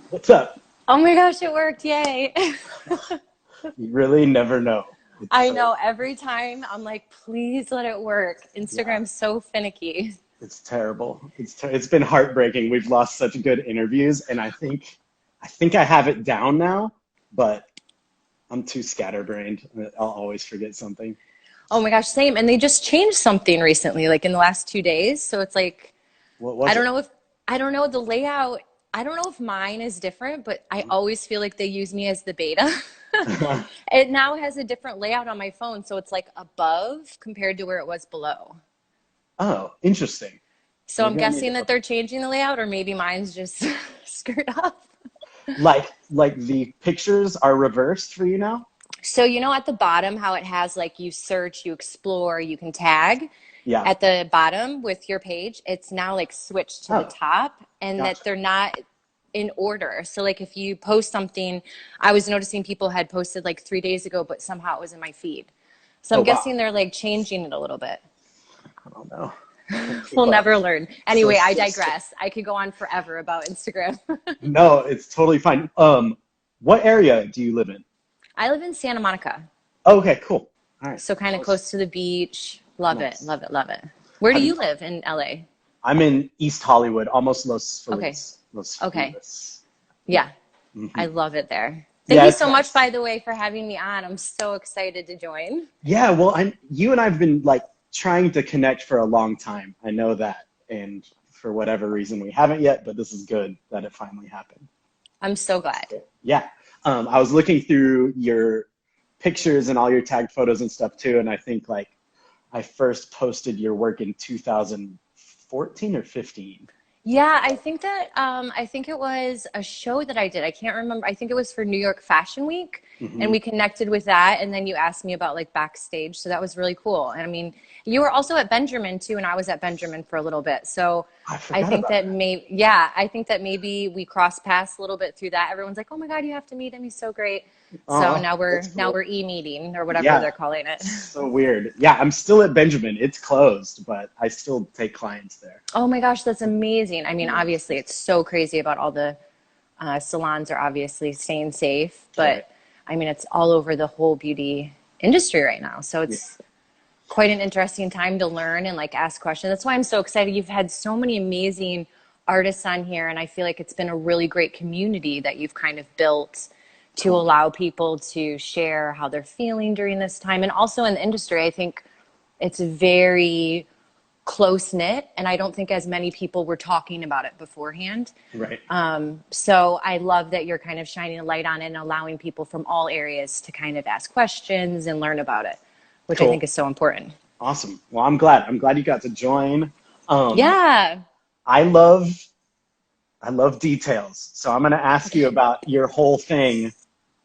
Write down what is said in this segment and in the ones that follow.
What's up? Oh my gosh, it worked. Yay. You really never know. It's I so, know every time I'm like, please let it work. yeah, Instagram's so finicky. it's terrible. It's been heartbreaking. We've lost such good interviews, and I think I have it down now, but I'm too scatterbrained. I'll always forget something. Oh my gosh, same. And they just changed something recently, like in the last 2 days. So it's like, What I was don't it? know if, I don't know the layout. I don't know if mine is different, but I always feel like they use me as the beta. It now has a different layout on my phone. So it's like above compared to where it was below. Oh, interesting. So I'm Maybe I need to guessing that they're changing the layout, or maybe mine's just screwed up. like the pictures are reversed for you now? So, at the bottom, how it has like you search, you explore, you can tag Yeah. at the bottom with your page, it's now like switched to the Oh, top and that gotcha. they're not in order. So, like if you post something, I was noticing people had posted like 3 days ago, but somehow it was in my feed. So, Oh, I'm wow. guessing they're like changing it a little bit. I don't know. Some We'll people are never learn. so Anyway, I twisted. digress. I could go on forever about Instagram. No, it's totally fine. What area do you live in? I live in Santa Monica. Okay, cool. All right. So kind of Close. close to the beach. Love it, Nice. love it, love it. Where do Have you you? live in LA? I'm in East Hollywood, almost Los Okay, Feliz. Los okay. Feliz. Yeah. Yeah, Hmm. I love it there. Thank Yeah, you it's so much, nice. by the way, for having me on. I'm so excited to join. Yeah, well, you and I've been like trying to connect for a long time. I know that, and for whatever reason we haven't yet, but this is good that it finally happened. I'm so glad. Yeah. I was looking through your pictures and all your tagged photos and stuff too, and I think like I first posted your work in 2014 or 15. Yeah, I think it was a show that I did. I can't remember. I think it was for New York Fashion Week, and Hmm. we connected with that. And then you asked me about like backstage, so that was really cool. And I mean, you were also at Benjamin too, and I was at Benjamin for a little bit. So I I forgot think about that that. I think that maybe we crossed paths a little bit through that. Everyone's like, "Oh my God, you have to meet him. He's so great." So Oh, now we're that's now cool. we're e-meeting or whatever Yeah, they're calling it. so weird. Yeah, I'm still at Benjamin. It's closed, but I still take clients there. Oh my gosh, that's amazing. I mean, Yeah. obviously, it's so crazy about all the salons are obviously staying safe, Right. but I mean, it's all over the whole beauty industry right now. So Yeah. it's quite an interesting time to learn and like ask questions. That's why I'm so excited. You've had so many amazing artists on here, and I feel like it's been a really great community that you've kind of built to Cool. allow people to share how they're feeling during this time. And also in the industry, I think it's very close knit, and I don't think as many people were talking about it beforehand. Right. So I love that you're kind of shining a light on it and allowing people from all areas to kind of ask questions and learn about it, which I think Cool. is so important. Awesome. Well, I'm glad. I'm glad you got to join. Um, Yeah. I love I love details. So I'm going to ask you Okay. about your whole thing,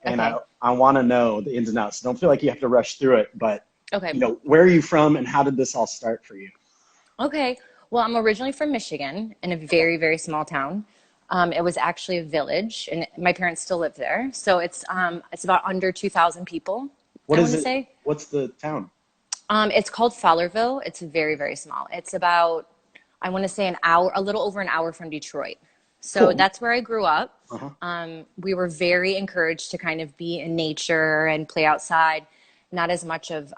and I Okay. I want to know the ins and outs. Don't feel like you have to rush through it, but Okay. where are you from and how did this all start for you? Okay. Well, I'm originally from Michigan in a Okay. very, very small town. It was actually a village, and my parents still live there. So it's about under 2,000 people, What I is want to it? say. What's the town? It's called Fowlerville. It's very, very small. It's about, I want to say an hour, a little over an hour from Detroit. So Cool. that's where I grew up. Uh-huh. We were very encouraged to kind of be in nature and play outside, not as much of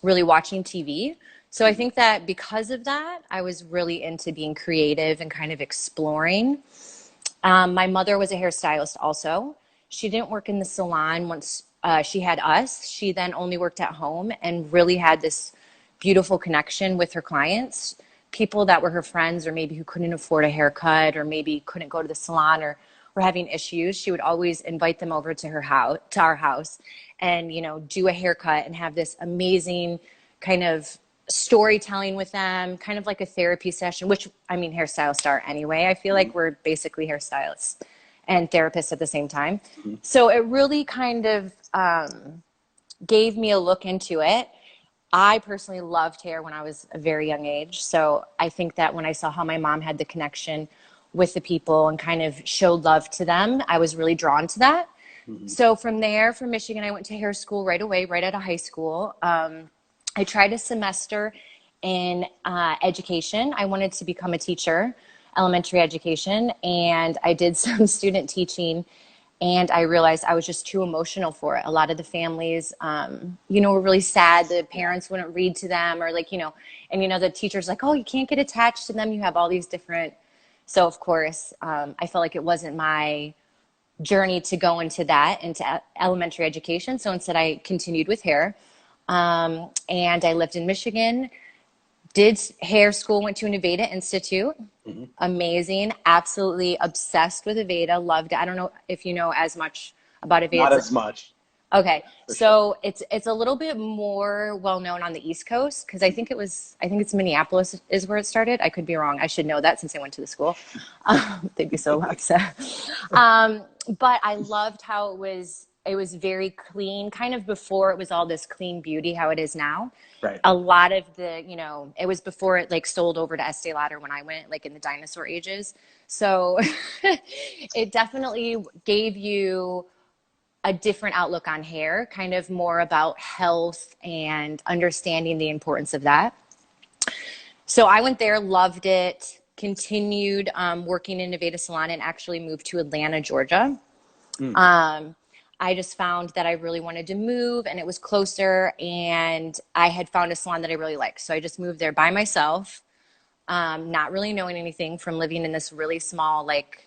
really watching TV. So I Mhm. think that because of that, I was really into being creative and kind of exploring. My mother was a hairstylist also. She didn't work in the salon once she had us. She then only worked at home and really had this beautiful connection with her clients, people that were her friends or maybe who couldn't afford a haircut or maybe couldn't go to the salon or were having issues. She would always invite them over to her house, to our house, and do a haircut and have this amazing kind of storytelling with them, kind of like a therapy session, which I mean, hairstylists are anyway. I feel Mhm. like we're basically hairstylists and therapists at the same time. Mhm. So it really kind of gave me a look into it. I personally loved hair when I was a very young age. So I think that when I saw how my mom had the connection with the people and kind of showed love to them, I was really drawn to that. Mhm. So from there, from Michigan, I went to hair school right away, right out of high school. I tried a semester in education. I wanted to become a teacher, elementary education, and I did some student teaching, and I realized I was just too emotional for it. A lot of the families, were really sad. The parents wouldn't read to them, or like, and the teacher's like, oh, you can't get attached to them. You have all these different. So of course, I felt like it wasn't my journey to go into elementary education. So instead I continued with hair. And I lived in Michigan, did hair school, went to an Aveda Institute. Hmm. Amazing. Absolutely obsessed with Aveda. Loved it. I don't know if you know as much about Not Aveda. as much, Okay. for sure. So it's a little bit more well known on the East Coast, because I think it's Minneapolis is where it started. I could be wrong. I should know that since I went to the school. They'd be so upset. But I loved how it was very clean, kind of before it was all this clean beauty, how it is now. Right. A lot of it was before it like sold over to Estee Lauder when I went, like in the dinosaur ages. So it definitely gave you a different outlook on hair, kind of more about health and understanding the importance of that. So I went there, loved it, continued working in Nevada Salon, and actually moved to Atlanta, Georgia. Mm. I just found that I really wanted to move, and it was closer, and I had found a salon that I really liked. So I just moved there by myself, not really knowing anything from living in this really small, like,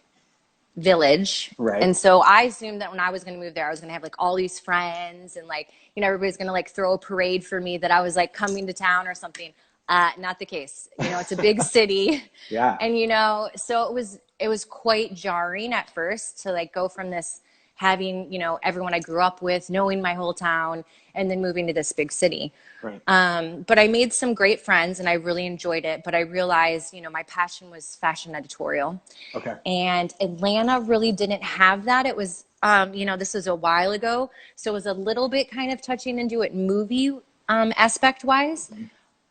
village. Right. And so I assumed that when I was going to move there, I was going to have like all these friends, and like, everybody's going to like throw a parade for me that I was like coming to town or something. Not the case. It's a big city. Yeah. And, so it was quite jarring at first to like go from this having, everyone I grew up with, knowing my whole town, and then moving to this big city. Right. But I made some great friends and I really enjoyed it. But I realized, my passion was fashion editorial. Okay. And Atlanta really didn't have that. It was, this was a while ago. So it was a little bit kind of touching into it movie aspect wise,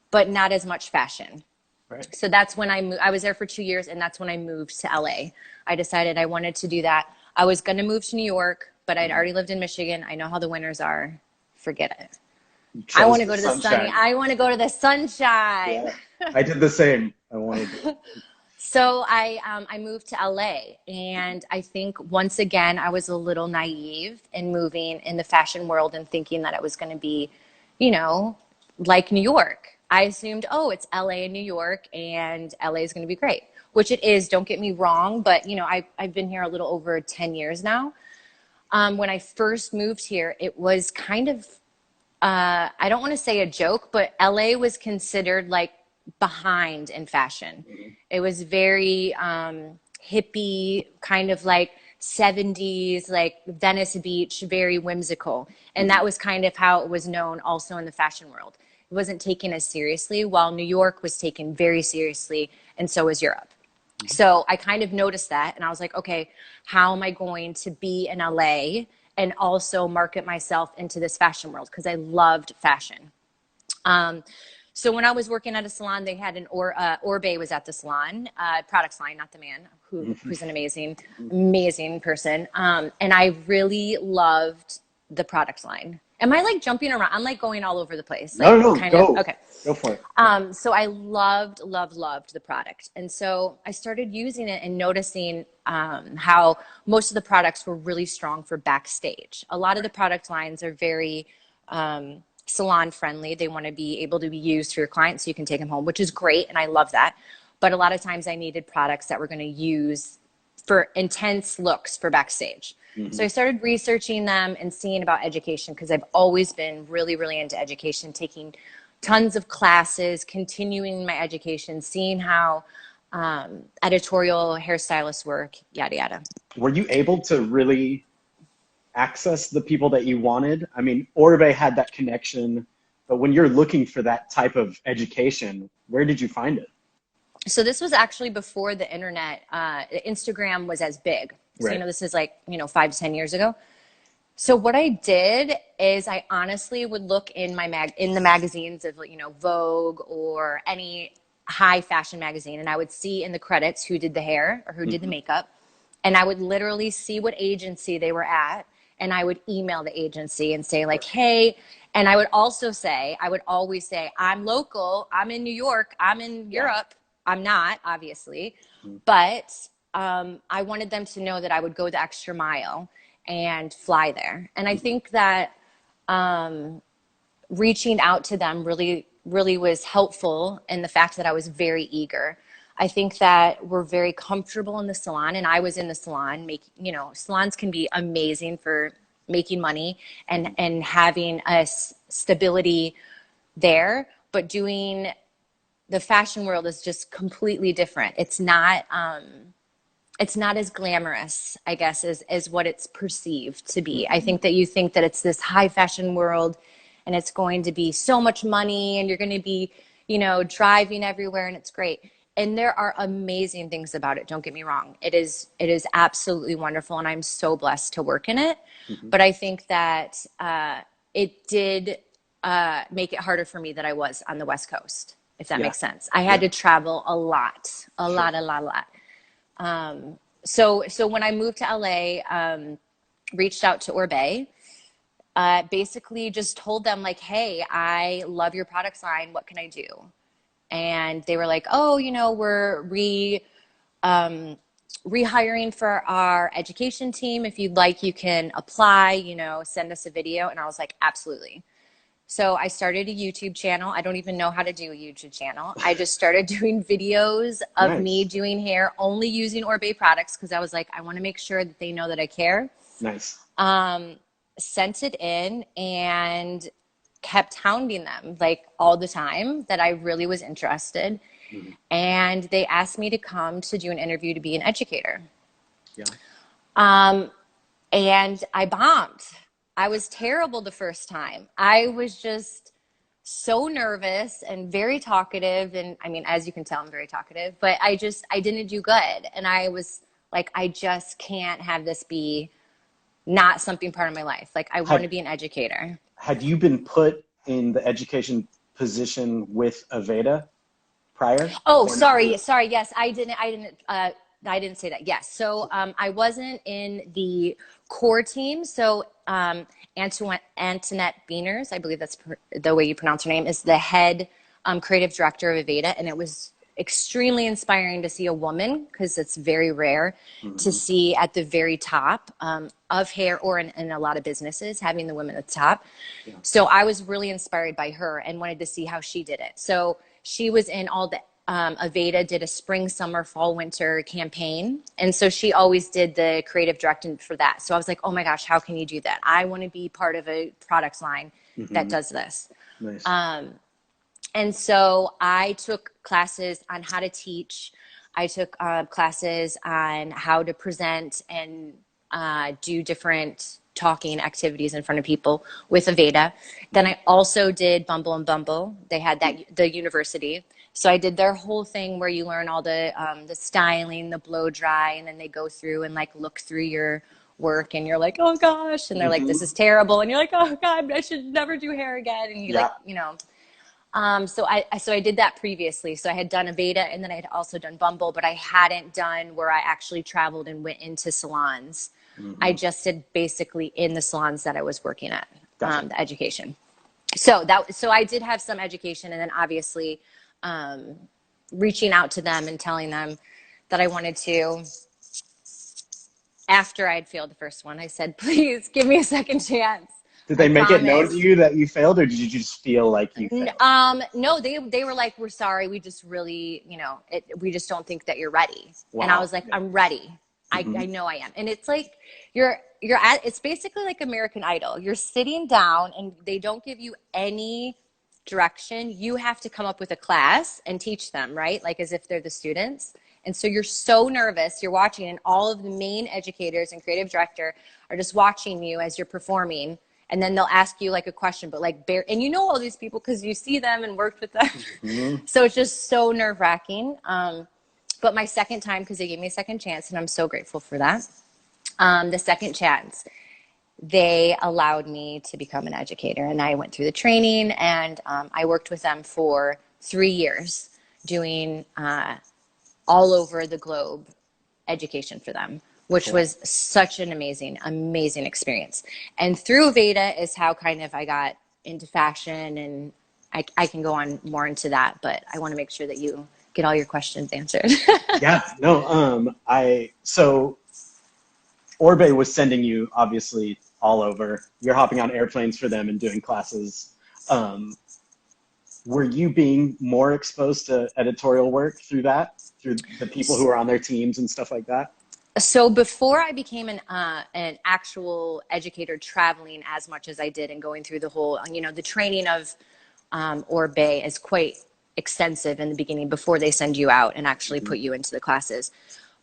but not as much fashion. Right. So that's when I was there for 2 years, and that's when I moved to LA. I decided I wanted to do that. I was going to move to New York, but I'd already lived in Michigan. I know how the winters are. Forget it. I want to go to the sunny. I want to go to the sunshine. Yeah. I did the same. I wanted to. So I moved to LA, and I think once again I was a little naive in moving in the fashion world and thinking that it was going to be, like New York. I assumed, oh, it's LA and New York, and LA is going to be great, which it is. Don't get me wrong, but I've been here a little over 10 years now. When I first moved here, it was kind of I don't want to say a joke, but LA was considered like behind in fashion. Mm-hmm. It was very hippie, kind of like 70s, like Venice Beach, very whimsical. And that was kind of how it was known also in the fashion world. It wasn't taken as seriously, while New York was taken very seriously, and so was Europe. So I kind of noticed that, and I was like, okay, how am I going to be in LA and also market myself into this fashion world? Because I loved fashion. So when I was working at a salon, they had Orbe was at the salon, products line, not the man, who's an amazing person. And I really loved the product line. Am I like jumping around? I'm like going all over the place. Like, No, go. Okay. Go for it. So I loved the product. And so I started using it and noticing how most of the products were really strong for backstage. A lot of the product lines are very salon friendly. They want to be able to be used for your clients so you can take them home, which is great. And I love that. But a lot of times I needed products that were going to use for intense looks for backstage. Mm-hmm. So I started researching them and seeing about education, because I've always been really, really into education, taking tons of classes, continuing my education, seeing how editorial hairstylists work, yada, yada. Were you able to really access the people that you wanted? I mean, Orbe had that connection, but when you're looking for that type of education, where did you find it? So this was actually before the internet. Instagram was as big. So, Right. this is like, 5 to 10 years ago. So what I did is I honestly would look in in the magazines of, Vogue or any high fashion magazine, and I would see in the credits who did the hair or who did the makeup. And I would literally see what agency they were at, and I would email the agency and say like, hey, and I would always say, I'm local, I'm in New York, I'm in Europe. I'm not, obviously, Mm-hmm. but I wanted them to know that I would go the extra mile and fly there. And I think that reaching out to them really was helpful in the fact that I was very eager. I think that we're very comfortable in the salon, and I was in the salon making, salons can be amazing for making money and having a stability there, but doing the fashion world is just completely different. It's not as glamorous, I guess, as what it's perceived to be. I think that you think that it's this high fashion world and it's going to be so much money and you're going to be, driving everywhere and it's great. And there are amazing things about it. Don't get me wrong. It is absolutely wonderful and I'm so blessed to work in it. Mm-hmm. But I think that it did make it harder for me that I was on the West Coast, if that makes sense. I had to travel a lot. So when I moved to LA, reached out to Orbe, basically just told them like, hey, I love your product line. What can I do? And they were like, oh, we're rehiring for our education team. If you'd like, you can apply, send us a video. And I was like, absolutely. So I started a YouTube channel. I don't even know how to do a YouTube channel. I just started doing videos of me doing hair, only using Orbe products because I was like, I want to make sure that they know that I care. Nice. Sent it in and kept hounding them like all the time that I really was interested. Mm-hmm. And they asked me to come to do an interview to be an educator. Yeah. And I bombed. I was terrible the first time. I was just so nervous and very talkative. And I mean, as you can tell, I'm very talkative, but I didn't do good. And I was like, I just can't have this be not something part of my life. Like I want to be an educator. Had you been put in the education position with Aveda prior? Oh, sorry. Yes, I didn't say that. Yes. So I wasn't in the core team. So Antoinette Beaners, I believe that's the way you pronounce her name, is the head creative director of Aveda. And it was extremely inspiring to see a woman, because it's very rare to see at the very top of hair or in a lot of businesses, having the women at the top. Yeah. So I was really inspired by her and wanted to see how she did it. So she was in all the Aveda did a spring, summer, fall, winter campaign. And so she always did the creative directing for that. So I was like, oh my gosh, how can you do that? I want to be part of a product line that does this. Nice. And so I took classes on how to teach. I took classes on how to present and do different talking activities in front of people with Aveda. Then I also did Bumble and Bumble. They had the university. So I did their whole thing where you learn all the styling, the blow dry, and then they go through and like look through your work and you're like, oh gosh. And they're like, this is terrible. And you're like, oh God, I should never do hair again. And you so I did that previously. So I had done Aveda and then I had also done Bumble, but I hadn't done where I actually traveled and went into salons. I just did basically in the salons that I was working at, the education. So I did have some education, and then obviously reaching out to them and telling them that I wanted to. After I'd failed the first one, I said, please give me a second chance. Did they make it known to you that you failed, or did you just feel like you failed? No, they were like, we're sorry. We just really, we just don't think that you're ready. Wow. And I was like, I'm ready. I know I am. And it's like, it's basically like American Idol. You're sitting down and they don't give you any direction. You have to come up with a class and teach them, right? Like as if they're the students. And so you're so nervous, you're watching, and all of the main educators and creative director are just watching you as you're performing. And then they'll ask you like a question, but like and you know all these people because you see them and worked with them. So it's just so nerve wracking. But my second time, because they gave me a second chance, and I'm so grateful for that. The second chance, they allowed me to become an educator, and I went through the training, and I worked with them for 3 years doing all over the globe education for them, which was such an amazing experience. And through Aveda is how kind of I got into fashion, and I can go on more into that, but I want to make sure that you get all your questions answered. Yeah, no, so Orbe was sending you obviously all over. You're hopping on airplanes for them and doing classes. Um, were you being more exposed to editorial work through that, through the people who are on their teams and stuff like that? So before I became an actual educator traveling as much as I did and going through the whole, the training of Orbe is quite extensive in the beginning before they send you out and actually Mhm. put you into the classes.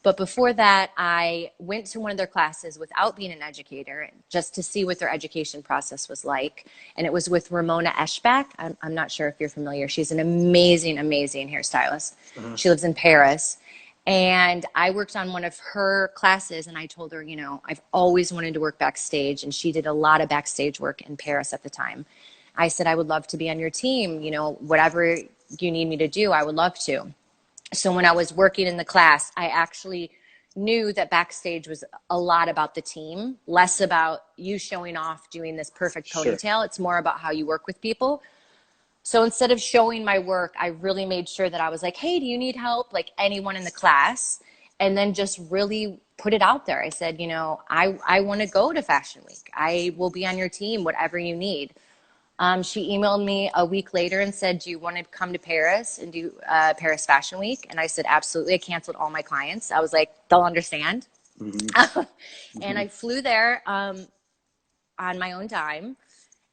But before that, I went to one of their classes without being an educator, just to see what their education process was like. And it was with Ramona Eschbach. I'm not sure if you're familiar. She's an amazing, amazing hairstylist. Uh-huh. She lives in Paris. And I worked on one of her classes, and I told her, I've always wanted to work backstage. And she did a lot of backstage work in Paris at the time. I said, I would love to be on your team. Whatever you need me to do, I would love to. So when I was working in the class, I actually knew that backstage was a lot about the team, less about you showing off doing this perfect Sure. ponytail. It's more about how you work with people. So instead of showing my work, I really made sure that I was like, hey, do you need help? Like anyone in the class. And then just really put it out there. I said, I want to go to Fashion Week. I will be on your team, whatever you need. She emailed me a week later and said, do you want to come to Paris and do Paris Fashion Week? And I said, absolutely. I canceled all my clients. I was like, they'll understand. Hmm. And Hmm. I flew there on my own time,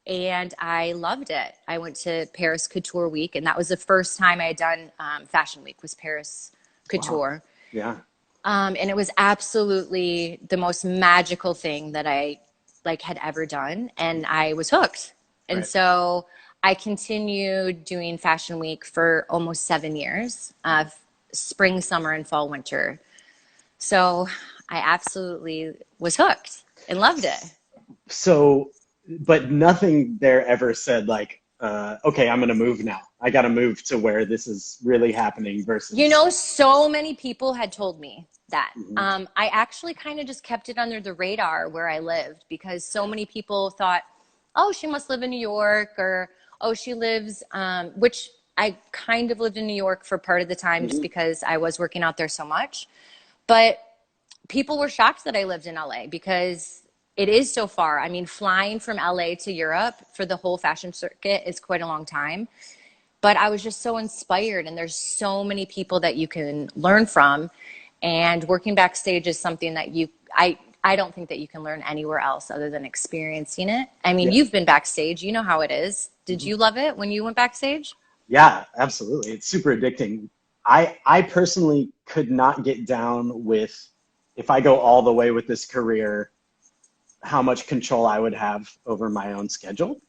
and I loved it. I went to Paris Couture Week, and that was the first time I had done Fashion Week, was Paris Wow. Couture. Yeah. And it was absolutely the most magical thing that I had ever done. And I was hooked. And Right. so I continued doing Fashion Week for almost 7 years, spring, summer, and fall, winter. So I absolutely was hooked and loved it. So, but nothing there ever said like, okay, I'm gonna move now. I gotta move to where this is really happening versus. So many people had told me that. Mhm. I actually kind of just kept it under the radar where I lived, because so Yeah. many people thought, oh, she must live in New York, or, oh, she lives, which I kind of lived in New York for part of the time just Mhm. because I was working out there so much. But people were shocked that I lived in LA because it is so far. I mean, flying from LA to Europe for the whole fashion circuit is quite a long time. But I was just so inspired, and there's so many people that you can learn from. And working backstage is something that I don't think that you can learn anywhere else other than experiencing it. I mean, Yeah. you've been backstage, you know how it is. Did Mhm. you love it when you went backstage? Yeah, absolutely. It's super addicting. I personally could not get down with, if I go all the way with this career, how much control I would have over my own schedule.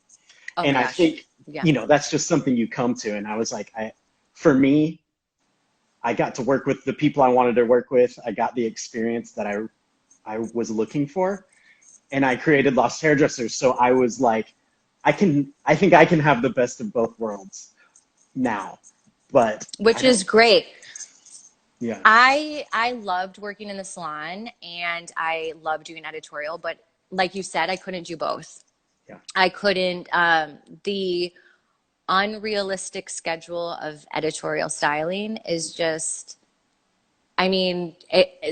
Oh And my I gosh. think, Yeah. that's just something you come to. And I was like, for me, I got to work with the people I wanted to work with. I got the experience that I was looking for. And I created Lost Hairdressers. So I was like, I think I can have the best of both worlds now. But I Which is don't, great. yeah. I loved working in the salon, and I loved doing editorial, but like you said, I couldn't do both. Yeah. I couldn't, the unrealistic schedule of editorial styling is just, I mean,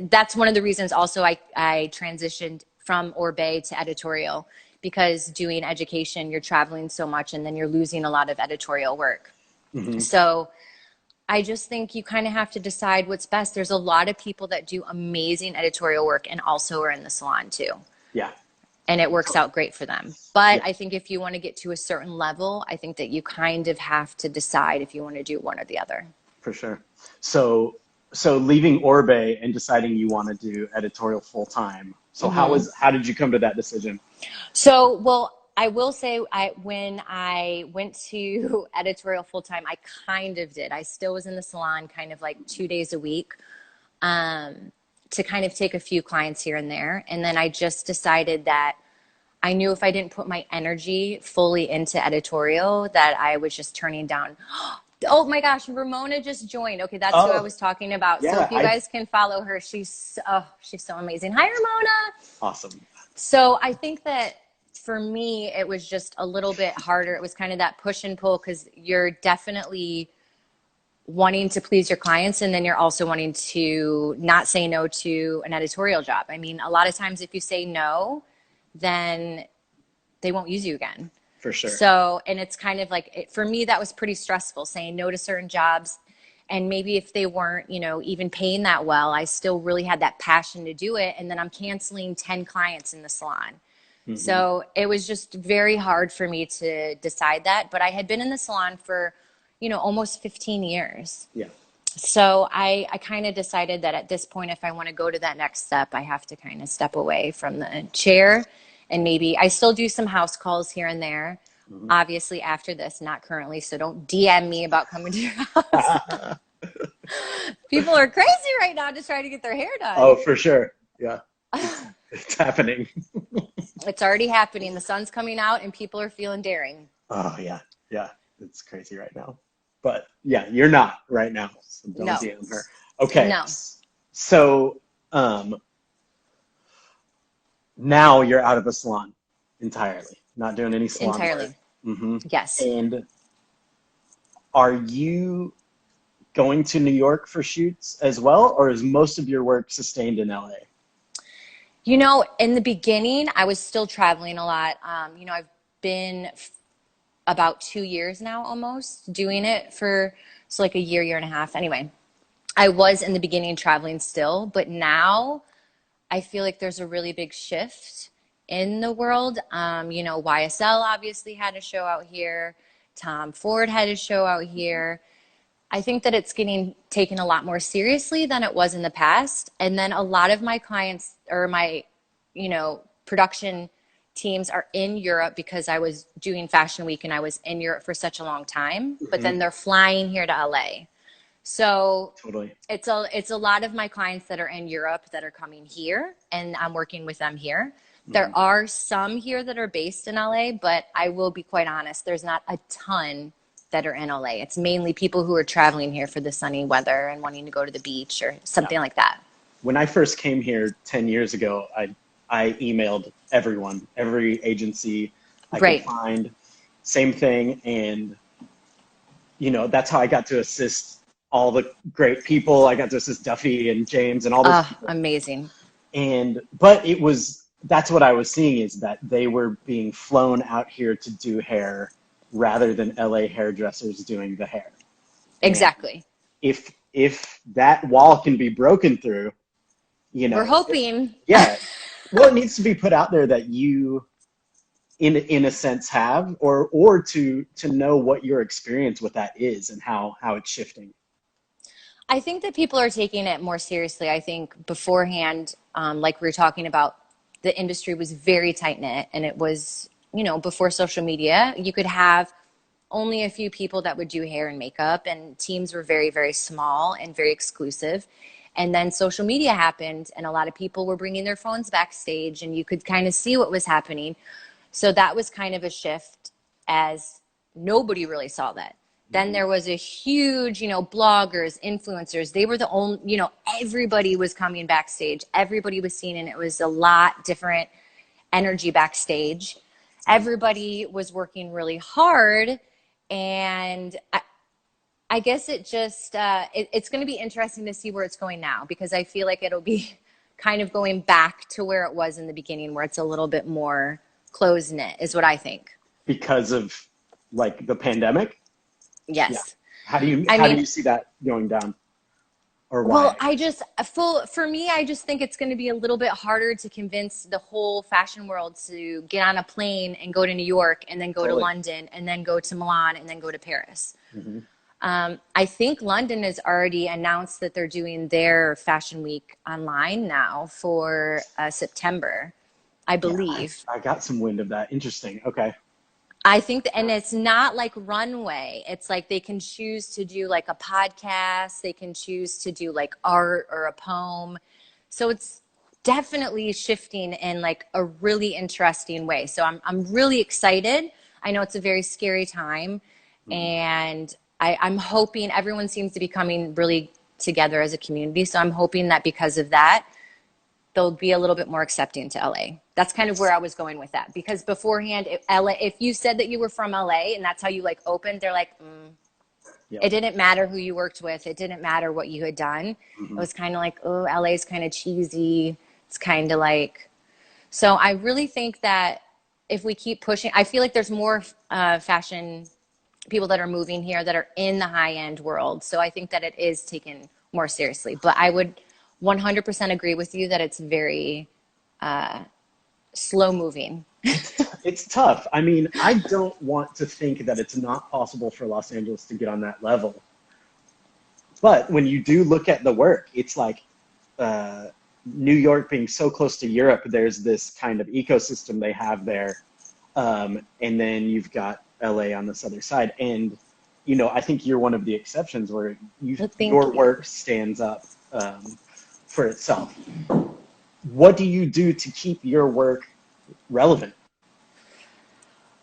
that's one of the reasons also I transitioned from Orbe to editorial, because doing education, you're traveling so much and then you're losing a lot of editorial work. Hmm. So I just think you kind of have to decide what's best. There's a lot of people that do amazing editorial work and also are in the salon too. Yeah. And it works out great for them. But Yeah, I think if you want to get to a certain level, I think that you kind of have to decide if you want to do one or the other. for sure. So, leaving Orbe and deciding you want to do editorial full time. So Hmm. how did you come to that decision? So, well, I will say when I went to editorial full time, I kind of did. I still was in the salon kind of like 2 days a week, to kind of take a few clients here and there. And then I just decided that I knew if I didn't put my energy fully into editorial, that I was just turning down. Oh my gosh, Ramona just joined. Okay, that's who I Oh, was talking about. So yeah, if you guys can follow her, she's so amazing. Hi, Ramona. awesome. So I think that for me, it was just a little bit harder. It was kind of that push and pull, because you're definitely wanting to please your clients, and then you're also wanting to not say no to an editorial job. I mean, a lot of times if you say no, then they won't use you again. For sure. So, and it's kind of like, for me, that was pretty stressful, saying no to certain jobs. And maybe if they weren't, even paying that well, I still really had that passion to do it. And then I'm canceling 10 clients in the salon. Mm-hmm. So it was just very hard for me to decide that. But I had been in the salon for, almost 15 years. Yeah. So I kind of decided that at this point, if I want to go to that next step, I have to kind of step away from the chair. And maybe I still do some house calls here and there. Mm-hmm. Obviously after this, not currently. So don't DM me about coming to your house. People are crazy right now just trying to get their hair done. Oh, for sure. Yeah. It's happening. It's already happening. The sun's coming out and people are feeling daring. Oh, yeah. Yeah. It's crazy right now. But yeah, you're not right now. So don't DM her. Okay. No. So now you're out of the salon entirely, not doing any salon entirely. work. Mm-hmm. Yes. And are you going to New York for shoots as well, or is most of your work sustained in LA? In the beginning, I was still traveling a lot. I've been about 2 years now almost doing it so like a year and a half. Anyway, I was in the beginning traveling still, but now I feel like there's a really big shift in the world. YSL obviously had a show out here. Tom Ford had a show out here. I think that it's getting taken a lot more seriously than it was in the past. And then a lot of my clients or my, production teams are in Europe because I was doing Fashion Week and I was in Europe for such a long time, but then they're flying here to LA. So totally. It's a lot of my clients that are in Europe that are coming here, and I'm working with them here. There are some here that are based in LA, but I will be quite honest, there's not a ton that are in LA. It's mainly people who are traveling here for the sunny weather and wanting to go to the beach or something like that. When I first came here 10 years ago, I emailed everyone, every agency I could find, same thing. And, that's how I got to assist all the great people. I got to assist Duffy and James and all those people. Amazing. But that's what I was seeing, is that they were being flown out here to do hair rather than LA hairdressers doing the hair. Exactly. And if that wall can be broken through, we're hoping. Well, it needs to be put out there that you, in a sense, have, or to know what your experience with that is and how it's shifting. I think that people are taking it more seriously. I think beforehand, like we were talking about, the industry was very tight-knit, and it was, before social media, you could have only a few people that would do hair and makeup, and teams were very, very small and very exclusive. And then social media happened, and a lot of people were bringing their phones backstage, and you could kind of see what was happening. So that was kind of a shift, as nobody really saw that. Then there was a huge, bloggers, influencers. They were the only, everybody was coming backstage. Everybody was seen, and it was a lot different energy backstage. Everybody was working really hard, and I guess it just, it's going to be interesting to see where it's going now, because I feel like it'll be kind of going back to where it was in the beginning, where it's a little bit more close-knit, is what I think. Because of, like, the pandemic? Yes. Yeah. How do you see that going down? Or why? Well, for me, I just think it's going to be a little bit harder to convince the whole fashion world to get on a plane and go to New York, and then go to London, and then go to Milan, and then go to Paris. Mm-hmm. I think London has already announced that they're doing their Fashion Week online now for September, I believe. I got some wind of that. Interesting. Okay. I think, and it's not like runway. It's like they can choose to do like a podcast. They can choose to do like art or a poem. So it's definitely shifting in like a really interesting way. So I'm really excited. I know it's a very scary time, and I'm hoping everyone seems to be coming really together as a community. So I'm hoping that because of that, they'll be a little bit more accepting to LA. That's kind of where I was going with that. Because beforehand, if you said that you were from LA and that's how you like opened, they're like, Yep. It didn't matter who you worked with. It didn't matter what you had done. It Hmm. was kind of like, oh, LA's kind of cheesy. It's kind of like, so I really think that if we keep pushing, I feel like there's more fashion people that are moving here that are in the high end world. So I think that it is taken more seriously. But I would 100% agree with you that it's very slow moving. It's tough. I mean, I don't want to think that it's not possible for Los Angeles to get on that level. But when you do look at the work, it's like uh, New York being so close to Europe, there's this kind of ecosystem they have there. And then you've got LA on this other side. And, I think you're one of the exceptions where Well, thank your you. work stands up for itself. What do you do to keep your work relevant?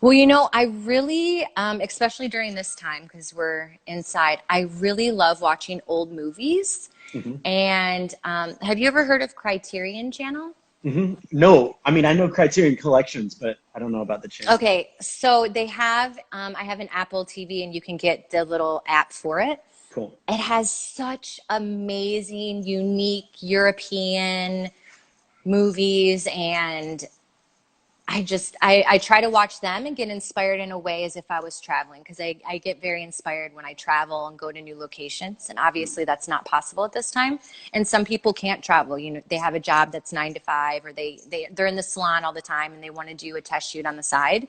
Well, I really, especially during this time, because we're inside, I really love watching old movies. Hmm. And have you ever heard of Criterion Channel? Hmm. No, I mean, I know Criterion Collections, but I don't know about the channel. Okay, so they have, I have an Apple TV and you can get the little app for it. Cool. It has such amazing, unique European movies, and I try to watch them and get inspired in a way as if I was traveling, because I get very inspired when I travel and go to new locations. And obviously that's not possible at this time. And some people can't travel. They have a job that's 9 to 5, or they're in the salon all the time and they want to do a test shoot on the side.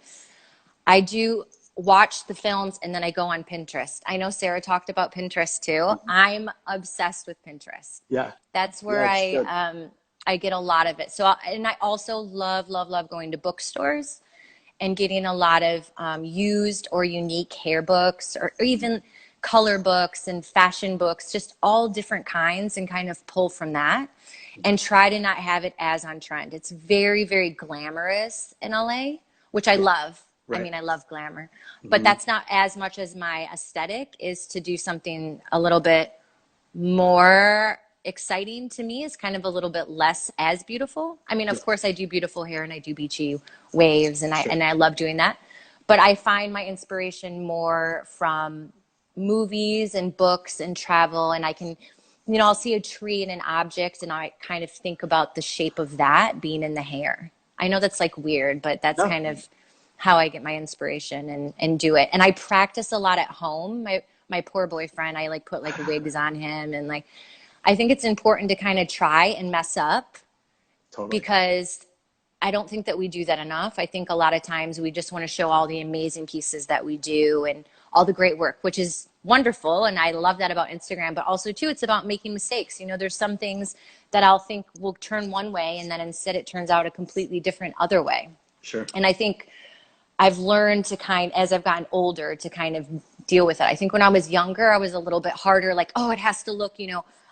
I do watch the films and then I go on Pinterest. I know Sarah talked about Pinterest too. Mhm. I'm obsessed with Pinterest. Yeah. That's Yeah, where it's good. I get a lot of it. And I also love, love, love going to bookstores and getting a lot of used or unique hair books, or even color books and fashion books, just all different kinds, and kind of pull from that and try to not have it as on trend. It's very, very glamorous in LA, which I Yeah. love. I Right. mean, I love glamour, but Hmm. that's not as much as my aesthetic is. To do something a little bit more exciting to me is kind of a little bit less as beautiful. I mean, Yeah. of course I do beautiful hair and I do beachy waves, and I Sure. and I love doing that. But I find my inspiration more from movies and books and travel, and I can, I'll see a tree and an object and I kind of think about the shape of that being in the hair. I know that's like weird, but that's No. kind of how I get my inspiration and do it. And I practice a lot at home. My poor boyfriend, I like put like wigs on him, and like I think it's important to kind of try and mess up, Totally. because I don't think that we do that enough. I think a lot of times we just want to show all the amazing pieces that we do and all the great work, which is wonderful. And I love that about Instagram, but also too, it's about making mistakes. There's some things that I'll think will turn one way and then instead it turns out a completely different other way. Sure. And I think I've learned as I've gotten older, to kind of deal with it. I think when I was younger, I was a little bit harder, like, oh, it has to look,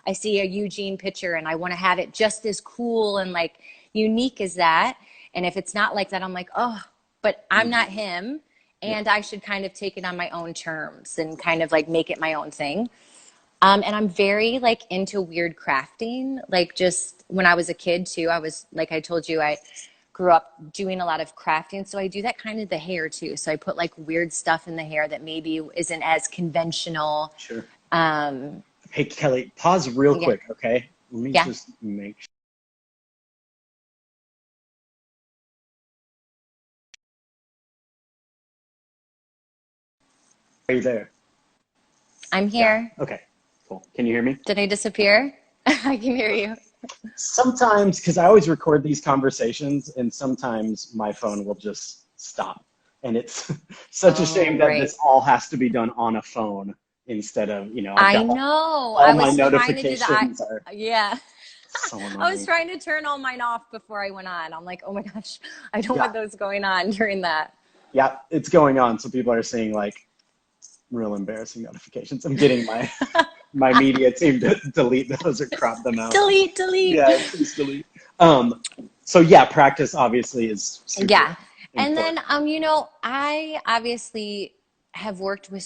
I see a Eugene picture and I want to have it just as cool and like unique as that. And if it's not like that, I'm like, oh, but I'm not Hmm. him. Yeah. And I should kind of take it on my own terms and kind of like make it my own thing. And I'm very like into weird crafting. Like just when I was a kid too, I was like I told you, I grew up doing a lot of crafting. So I do that kind of the hair too. So I put like weird stuff in the hair that maybe isn't as conventional. Sure. Um, Hey, Kelly, pause real yeah, quick, okay? Let me yeah. just make sure. Are you there? I'm Yeah. here. Okay. Cool. Can you hear me? Did I disappear? I can hear you. Sometimes, because I always record these conversations, and sometimes my phone will just stop. And it's such a Oh, shame that right. this all has to be done on a phone instead of, I've I got know. all I my was trying to do that. notifications are Yeah. so I was annoying. trying to turn all mine off before I went on. I'm like, oh my gosh, I don't Yeah. want those going on during that. Yeah, it's going on. So people are seeing like real embarrassing notifications. I'm getting my media team to delete those or crop them out. Delete, delete. Yeah, please delete. Um, so yeah, practice obviously is super Yeah. And then, important. I obviously have worked with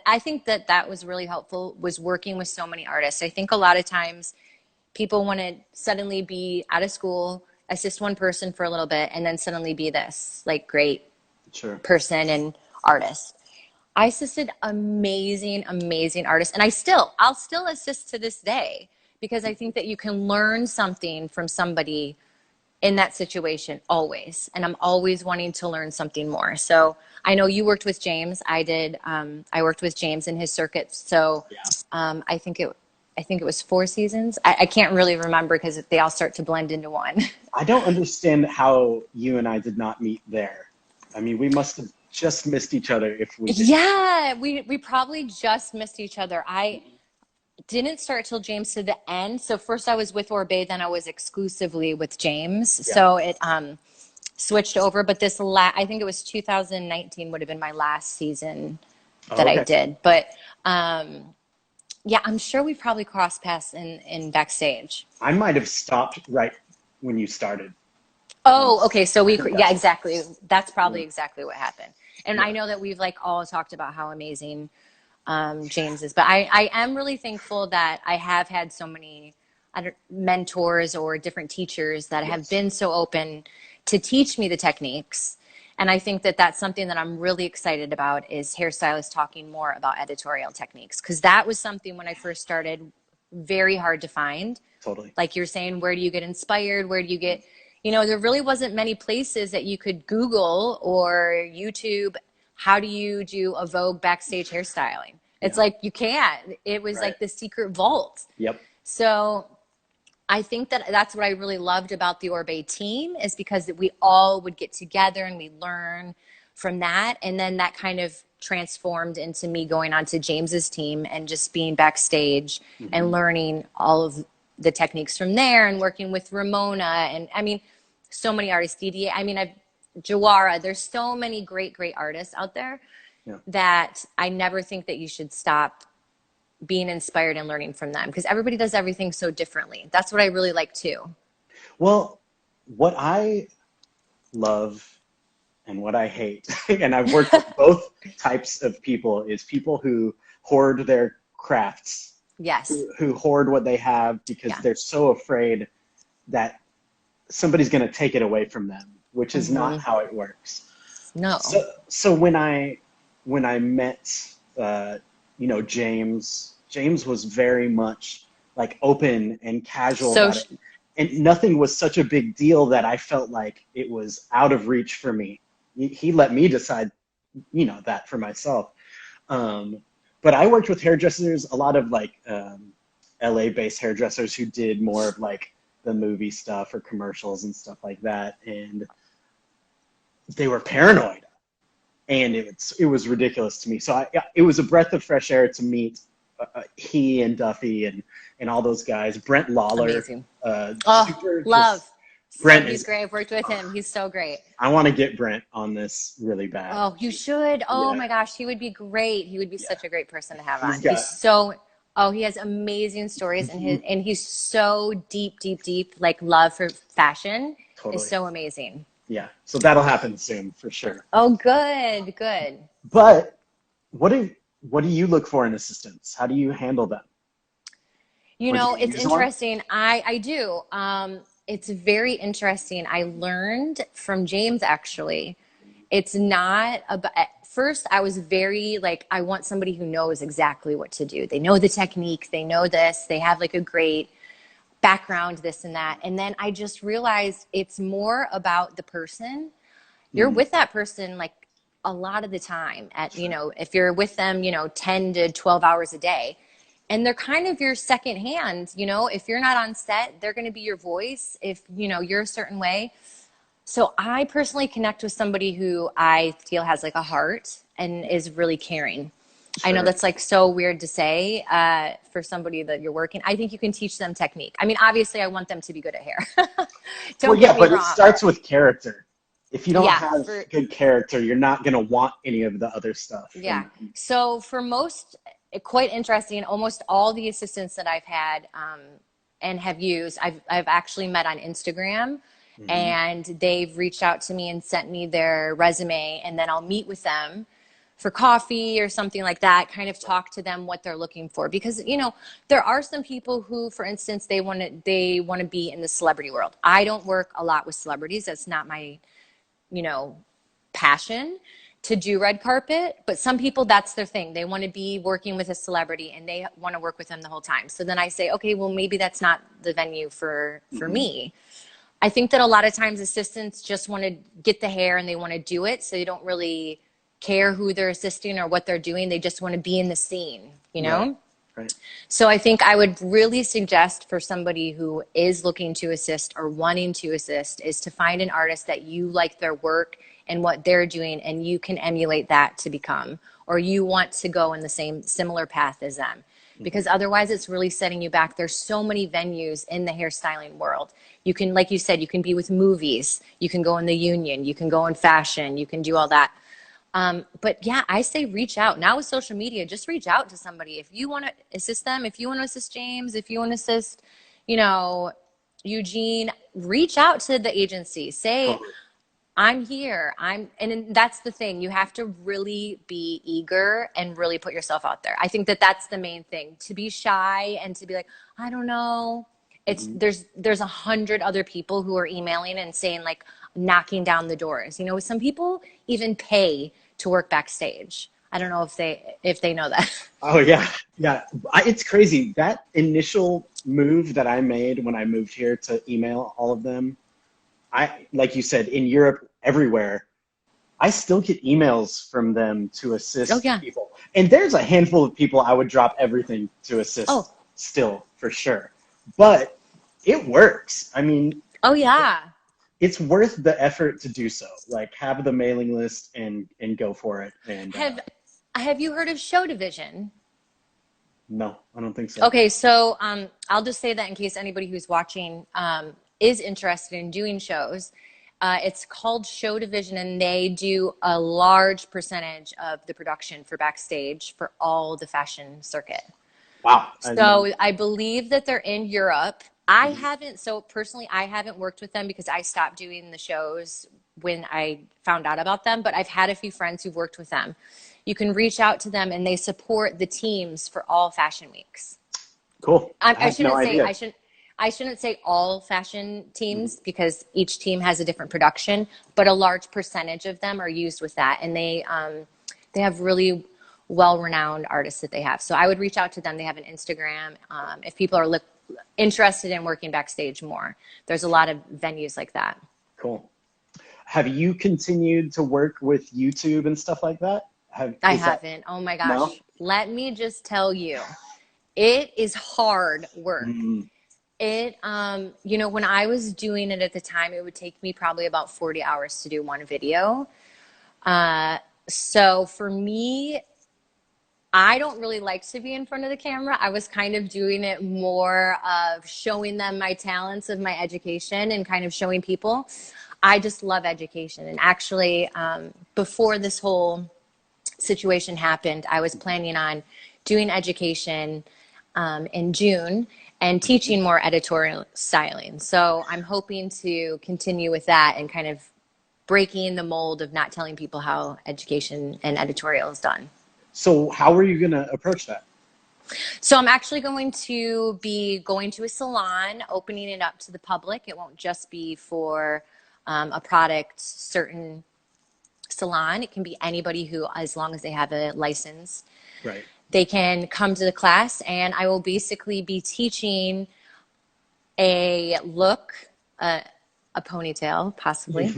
I think that that was really helpful, was working with so many artists. I think a lot of times people want to suddenly be out of school, assist one person for a little bit, and then suddenly be this like great Sure. person and artist. I assisted amazing, amazing artists. And I'll still assist to this day because I think that you can learn something from somebody in that situation always. And I'm always wanting to learn something more. So I know you worked with James. I did. I worked with James in his circuits. So Yeah. I think it was 4 seasons. I can't really remember because they all start to blend into one. I don't understand how you and I did not meet there. I mean, we must have just missed each other if we did. Yeah, we probably just missed each other. I didn't start till James to the end. So first I was with Orbe, then I was exclusively with James. Yeah. So it switched over. But I think it was 2019 would have been my last season Oh, that I okay. did. But yeah, I'm sure we probably crossed paths in backstage. I might have stopped right when you started. Oh, Honestly, okay. So I we, think yeah, that's what it exactly. was. That's probably Yeah. exactly what happened. And I Yeah. know that we've like all talked about how amazing James is, but I am really thankful that I have had so many mentors or different teachers that have Yes. been so open to teach me the techniques. And I think that that's something that I'm really excited about is hairstylists talking more about editorial techniques. Because that was something when I first started, very hard to find. Totally. Like you're saying, where do you get inspired? Where do you get, there really wasn't many places that you could Google or YouTube. How do you do a Vogue backstage hairstyling? It's Yeah. like you can't. It was Right. like the secret vault. Yep. So I think that that's what I really loved about the Orbe team is because we all would get together and we learn from that. And then that kind of transformed into me going on to James's team and just being backstage and Hmm. learning all of the techniques from there and working with Ramona. And I mean, so many artists, DDA. I mean, Jawara, there's so many great, great artists out there Yeah. that I never think that you should stop being inspired and learning from them because everybody does everything so differently. That's what I really like too. Well, what I love and what I hate, and I've worked with both types of people, is people who hoard their crafts, Yes. who hoard what they have because Yeah. they're so afraid that somebody's going to take it away from them, which is not Hmm. how it works. No. So when I met James was very much like open and casual So about it, and nothing was such a big deal that I felt like it was out of reach for me. He let me decide, that for myself. Um, but I worked with hairdressers, a lot of like LA-based hairdressers who did more of like the movie stuff or commercials and stuff like that, and they were paranoid, and it was ridiculous to me. So it was a breath of fresh air to meet he and Duffy and all those guys. Brent Lawler, amazing. Oh, super just love. So Brent he's is. great. I've worked with him. He's so great. I want to get Brent on this really bad. Oh, you should. Oh Yeah, my gosh, he would be great. He would be yeah. such a great person to have He's on. got. He has amazing stories Mhm. and he's so deep, deep, deep, like love for fashion is Totally. so amazing. Yeah. So that'll happen soon for sure. Oh, good, good. But what do what do you look for in assistants? How do you handle them? Or do you It's use one? interesting. I do. It's very interesting. I learned from James actually. It's not about, at first I was very like, I want somebody who knows exactly what to do. They know the technique, they know this, they have like a great background, this and that. And then I just realized it's more about the person. You're Mm, with that person like a lot of the time sure. if you're with them, 10 to 12 hours a day. And they're kind of your second hand, if you're not on set, they're going to be your voice if, you're a certain way. So I personally connect with somebody who I feel has like a heart and is really caring. I know Sure. that's like so weird to say for somebody that you're working. I think you can teach them technique. I mean, obviously, I want them to be good at hair. Well, Don't get yeah, me but it wrong. starts with character. If you don't Yeah, have good character, you're not gonna want any of the other stuff. yeah. And So for most, quite interesting, almost all the assistants that I've had and have used, I've actually met on Instagram, mhm. and they've reached out to me and sent me their resume, and then I'll meet with them for coffee or something like that, kind of talk to them what they're looking for. Because, there are some people who, for instance, they want to be in the celebrity world. I don't work a lot with celebrities. That's not my, you know, passion. to do red carpet, but some people, that's their thing. They want to be working with a celebrity and they want to work with them the whole time. So then I say, okay, well, maybe that's not the venue for me. I think that a lot of times assistants just want to get the hair and they want to do it. So they don't really care who they're assisting or what they're doing. They just want to be in the scene, you know? Right. So I think I would really suggest for somebody who is looking to assist or wanting to assist is to find an artist that you like their work and what they're doing and you can emulate that to become, or you want to go in the similar path as them. Because otherwise it's really setting you back. There's so many venues in the hairstyling world. You can, like you said, you can be with movies, you can go in the union, you can go in fashion, you can do all that. But yeah, I say reach out. Now with social media, just reach out to somebody. If you want to assist them, if you want to assist James, if you want to assist, you know, Eugene, reach out to the agency. Say, I'm here. And that's the thing. You have to really be eager and really put yourself out there. I think that that's the main thing. To be shy and to be like, I don't know. There's 100 other people who are emailing and saying, like, knocking down the doors. You know, some people even pay to work backstage. I don't know if they know that. Oh yeah. Yeah. It's crazy. That initial move that I made when I moved here to email all of them, like you said, in Europe, everywhere, I still get emails from them to assist people. And there's a handful of people I would drop everything to assist still, for sure. But it works. I mean, it's worth the effort to do so. Like, have the mailing list and go for it. And have you heard of Show Division? No, I don't think so. Okay, so I'll just say that in case anybody who's watching is interested in doing shows. It's called Show Division, and they do a large percentage of the production for backstage for all the fashion circuit. Wow. So I believe that they're in Europe. I haven't worked with them because I stopped doing the shows when I found out about them, but I've had a few friends who've worked with them. You can reach out to them and they support the teams for all fashion weeks. Cool. I shouldn't say all fashion teams because each team has a different production, but a large percentage of them are used with that. And they have really well-renowned artists that they have. So I would reach out to them. They have an Instagram. If people are interested in working backstage more, there's a lot of venues like that. Cool. Have you continued to work with YouTube and stuff like that? I haven't. Oh my gosh. No? Let me just tell you, it is hard work. It, you know, when I was doing it at the time, it would take me probably about 40 hours to do one video. So for me, I don't really like to be in front of the camera. I was kind of doing it more of showing them my talents of my education and kind of showing people. I just love education. And actually, before this whole situation happened, I was planning on doing education in June and teaching more editorial styling. So I'm hoping to continue with that and kind of breaking the mold of not telling people how education and editorial is done. So how are you going to approach that? So I'm actually going to be going to a salon, opening it up to the public. It won't just be for a product certain salon. It can be anybody who, as long as they have a license. Right. They can come to the class, and I will basically be teaching a look, a ponytail, possibly,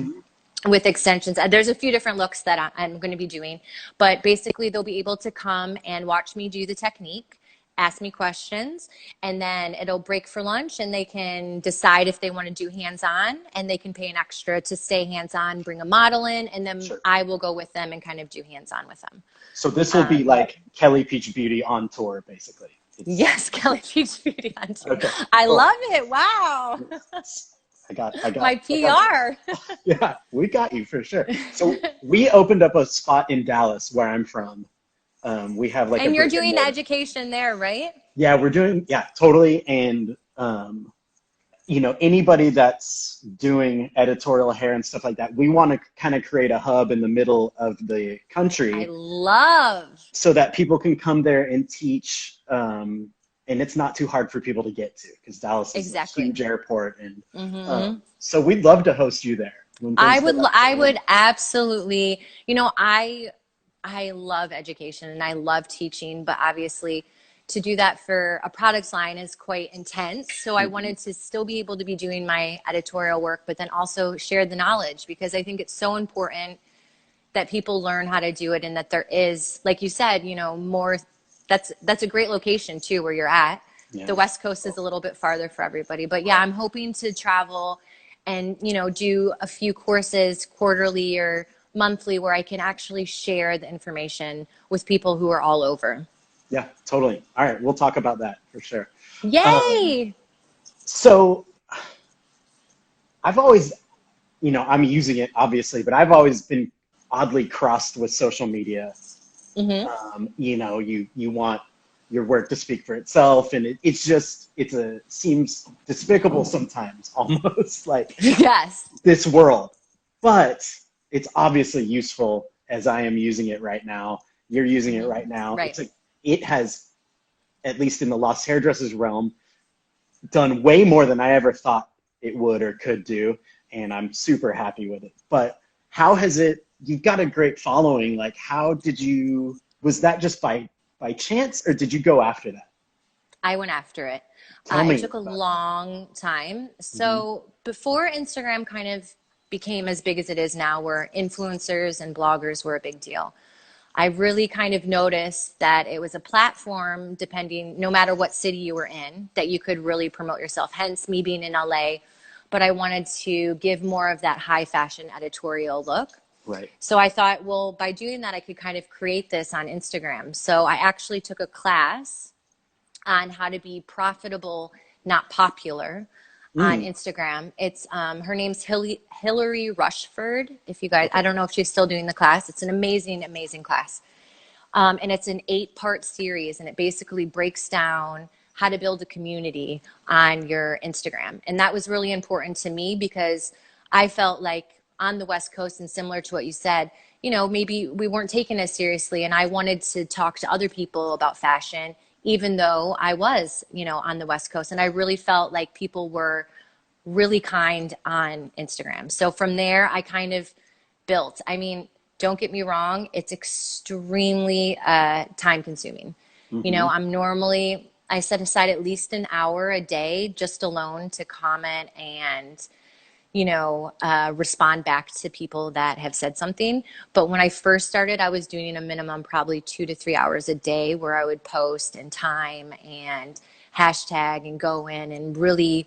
with extensions. There's a few different looks that I'm going to be doing, but basically they'll be able to come and watch me do the technique, ask me questions, and then it'll break for lunch, and they can decide if they want to do hands-on, and they can pay an extra to stay hands-on, bring a model in, and then I will go with them and kind of do hands-on with them. So this will be like Kelly Peach Beauty on tour, basically. Yes, Kelly Peach Beauty on tour. Okay, I love it. Wow. I got my PR. Yeah, we got you for sure. So we opened up a spot in Dallas where I'm from. We have like, and you're doing education there, right? Yeah, we're doing, totally. And, you know, anybody that's doing editorial hair and stuff like that, we want to kind of create a hub in the middle of the country. I love. So that people can come there and teach. And it's not too hard for people to get to because Dallas is a huge airport. And so we'd love to host you there. when things get up I for you? would absolutely, I love education and I love teaching, but obviously to do that for a products line is quite intense. So I Mhm. wanted to still be able to be doing my editorial work, but then also share the knowledge because I think it's so important that people learn how to do it and that there is, like you said, more. That's a great location too, where you're at. Yeah. The West Coast is a little bit farther for everybody, but yeah, I'm hoping to travel and, do a few courses quarterly or monthly where I can actually share the information with people who are all over. Yeah, totally. All right, we'll talk about that for sure. Um, Yay! so I've always, I'm using it obviously, but I've always been oddly crossed with social media. Hmm. You want your work to speak for itself, and seems despicable sometimes, almost like Yes. this world. But it's obviously useful as I am using it right now. You're using it Hmm. right now. Right. It has, at least in the Lost Hairdressers realm, done way more than I ever thought it would or could do, and I'm super happy with it. But how has it? You've got a great following. Like, how did you? Was that just by chance, or did you go after that? I went after it. Tell It me took a about that. long time. Hmm. So before Instagram kind of became as big as it is now, where influencers and bloggers were a big deal, I really kind of noticed that it was a platform, depending, no matter what city you were in, that you could really promote yourself. Hence, me being in LA. But I wanted to give more of that high fashion editorial look. Right. So I thought, well, by doing that, I could kind of create this on Instagram. So I actually took a class on how to be profitable, not popular on Mm. Instagram. It's her name's Hillary Rushford. If you guys, I Okay. don't know if she's still doing the class. It's an amazing, amazing class. And it's an 8-part series, and it basically breaks down how to build a community on your Instagram. And that was really important to me because I felt like on the West Coast, and similar to what you said, maybe we weren't taken as seriously. And I wanted to talk to other people about fashion, even though I was, on the West Coast. And I really felt like people were really kind on Instagram. So from there, I kind of built. I mean, don't get me wrong, it's extremely time consuming. Hmm. I set aside at least an hour a day just alone to comment and, respond back to people that have said something. But when I first started, I was doing a minimum probably 2 to 3 hours a day where I would post and time and hashtag and go in and really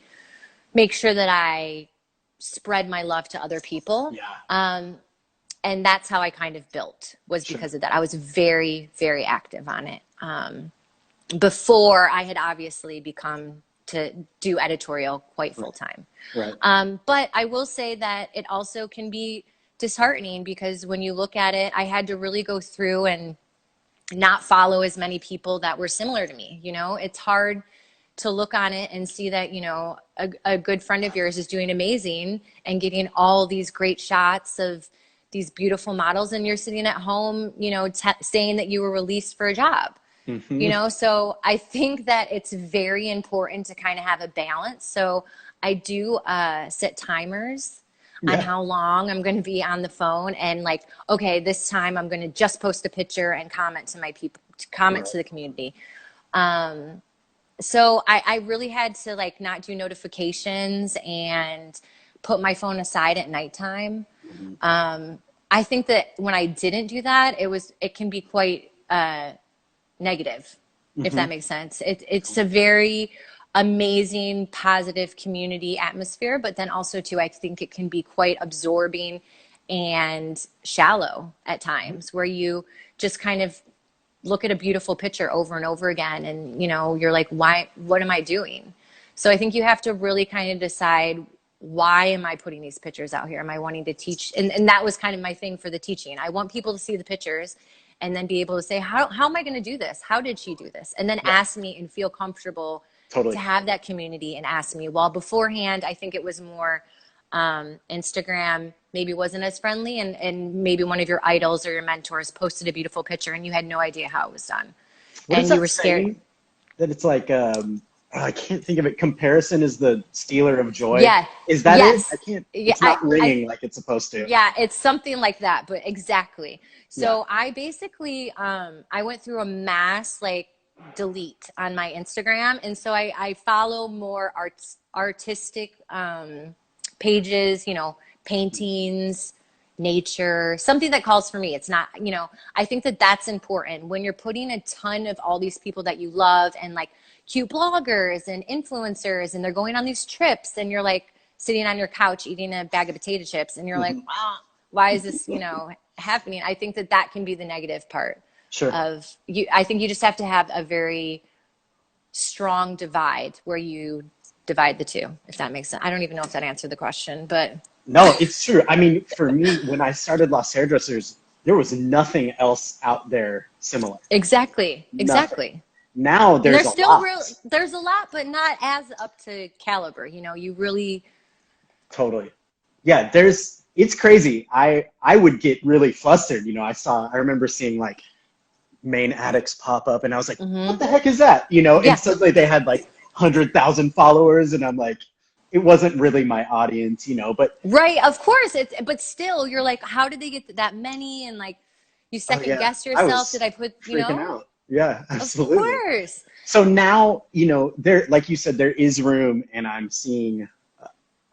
make sure that I spread my love to other people. Yeah. And that's how I kind of built, was Sure. because of that. I was very, very active on it. Before I had obviously become to do editorial quite full Right. time. Right. But I will say that it also can be disheartening because when you look at it, I had to really go through and not follow as many people that were similar to me. It's hard to look on it and see that, a good friend of yours is doing amazing and getting all these great shots of these beautiful models, and you're sitting at home, saying that you were released for a job. Hmm. So I think that it's very important to kind of have a balance. So I do set timers on Yeah. how long I'm going to be on the phone, and like, okay, this time I'm going to just post a picture and comment to my people, to comment Right. to the community. So I really had to like not do notifications and put my phone aside at nighttime. Hmm. I think that when I didn't do that, it can be quite negative, if Hmm. that makes sense. It's a very amazing, positive community atmosphere, but then also too, I think it can be quite absorbing and shallow at times, where you just kind of look at a beautiful picture over and over again, and you're like, why? What am I doing? So I think you have to really kind of decide, why am I putting these pictures out here? Am I wanting to teach? And that was kind of my thing for the teaching. I want people to see the pictures and then be able to say, how am I going to do this? How did she do this? And then Yeah. ask me and feel comfortable to Totally. have that community and ask me. While beforehand, I think it was more Instagram maybe wasn't as friendly, and maybe one of your idols or your mentors posted a beautiful picture and you had no idea how it was done. What is And you that were scared. saying? That it's like I can't think of it. Comparison is the stealer of joy. Yeah. Is that it? I Yes. can't, Yeah. it's not ringing like it's supposed to. Yeah, it's something like that, but exactly. Yeah. So I basically, I went through a mass like delete on my Instagram. And so I follow more artistic, pages, paintings, nature, something that calls for me. It's not, I think that that's important when you're putting a ton of all these people that you love and like cute bloggers and influencers, and they're going on these trips, and you're like sitting on your couch eating a bag of potato chips, and you're like, Mhm. why is this, happening? I think that that can be the negative part Sure. of you. I think you just have to have a very strong divide where you divide the two, if that makes sense. I don't even know if that answered the question, but No, it's true. I mean, for me, when I started Lost Hairdressers, there was nothing else out there similar. exactly, Nothing. exactly. Now And there's a lot. there's a lot, but not as up to caliber. You really, Totally. Yeah, it's crazy. I would get really flustered. I remember seeing like main addicts pop up and I was like, what the heck is that? And yeah, suddenly they had like 100,000 followers and I'm like, it wasn't really my audience, but right. Of course, but still, you're like, how did they get that many? And like, you oh second yeah, guess I yourself. Did was I put, freaking out. Yeah, Of absolutely. course. So now, there, like you said, there is room and I'm seeing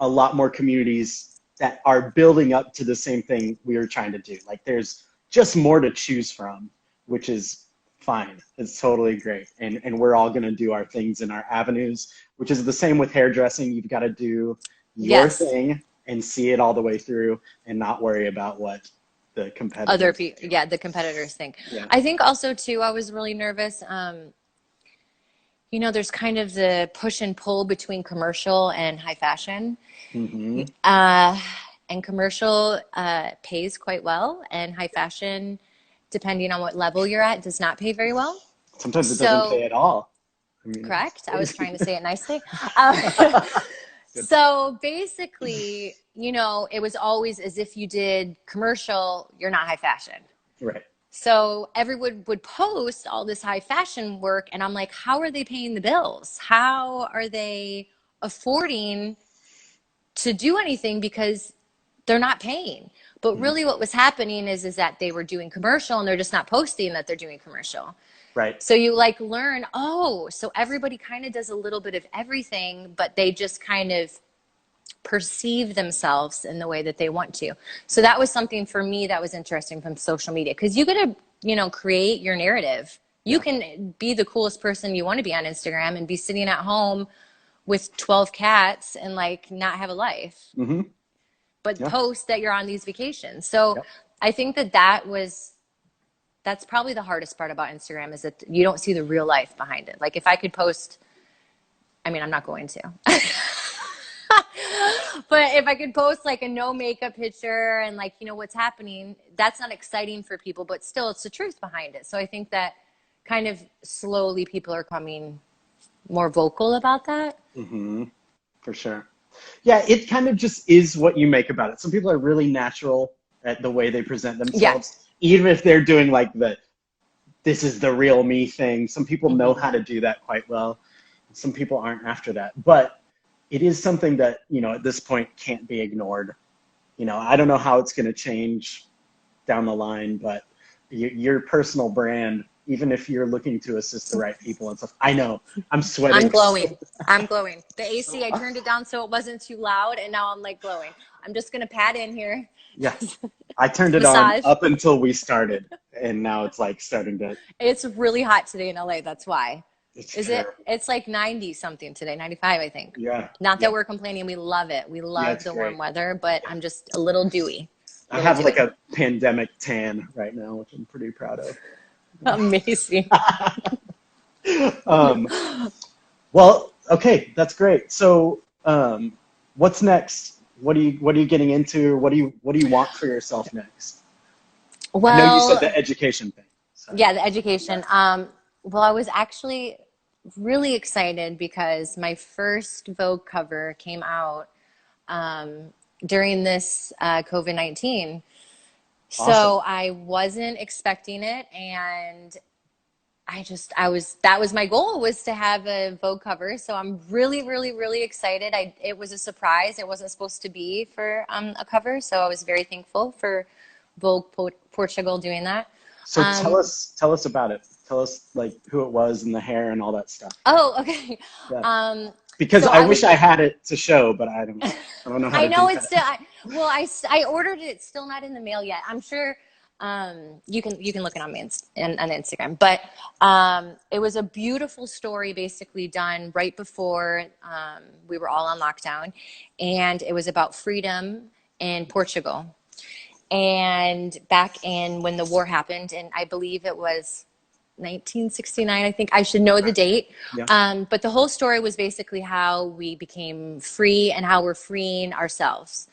a lot more communities that are building up to the same thing we were trying to do. Like there's just more to choose from, which is fine. It's totally great. And we're all going to do our things in our avenues, which is the same with hairdressing. You've got to do your Yes. thing and see it all the way through and not worry about what the Other competitors people, do. yeah, the competitors think. Yeah. I think also too, I was really nervous. There's kind of the push and pull between commercial and high fashion. Hmm. Uh, and commercial pays quite well, and high fashion, depending on what level you're at, does not pay very well. Sometimes it doesn't pay So, at all. I mean, it's correct. I was crazy. trying to say it nicely. Um, Good. so basically, it was always as if you did commercial, you're not high fashion. Right. So everyone would post all this high fashion work, and I'm like, how are they paying the bills? How are they affording to do anything because they're not paying? But Mhm. really what was happening is that they were doing commercial and they're just not posting that they're doing commercial. Right. So you like learn, oh, so everybody kind of does a little bit of everything, but they just kind of perceive themselves in the way that they want to. So that was something for me that was interesting from social media, because you got to, create your narrative. You Yeah. can be the coolest person you want to be on Instagram and be sitting at home with 12 cats and like not have a life, Hmm. but Yeah. post that you're on these vacations. So Yep. I think that's probably the hardest part about Instagram, is that you don't see the real life behind it. Like if I could post, I mean, I'm not going to. But if I could post like a no makeup picture and like, what's happening, that's not exciting for people, but still it's the truth behind it. So I think that kind of slowly people are coming more vocal about that. Hmm. For sure. Yeah, it kind of just is what you make about it. Some people are really natural at the way they present Yeah. themselves, even if they're doing like this is the real me thing. Some people know Hmm. how to do that quite well. Some people aren't after that. But it is something that, at this point can't be ignored. I don't know how it's going to change down the line, but your personal brand, even if you're looking to assist the right people and stuff, I know I'm I'm sweating. glowing. I'm glowing. The AC, I turned it down so it wasn't too loud, and now I'm like glowing. I'm just going to pat in here. Yeah, I turned it on Massage. up until we started, and now it's like starting to. It's really hot today in LA. That's why. It's Is it? terrible. It's like 90 something today, 95, I think. Yeah, Not yeah, that we're complaining. We love it. We yeah. love It's the warm great. weather, but Yeah, I'm just a little dewy. A I little have like dewy. a pandemic tan right now, which I'm pretty proud of. Amazing. um, well, okay, that's great. So, what's next? What are you getting into? What do you want for yourself next? I know you said Well, the education thing. So, yeah, the yeah. education. Well, I was actually really excited because my first Vogue cover came out during this COVID-19. Awesome. So I wasn't expecting it, and that was my goal, was to have a Vogue cover. So I'm really, really, really excited. It was a surprise. It wasn't supposed to be for a cover. So I was very thankful for Vogue Portugal doing that. So tell us about it. Tell us like who it was and the hair and all that stuff. Oh, okay. Yeah. Um, Because so I I wish was, I had it to show, but I don't know how I to do know it's still, that. I ordered it. It's still not in the mail yet. I'm sure you can look it on on Instagram. But it was a beautiful story, basically done right before we were all on lockdown, and it was about freedom in Portugal. And back in when the war happened, and I believe it was 1969, I think. I should know the date. Yeah. But the whole story was basically how we became free and how we're freeing ourselves,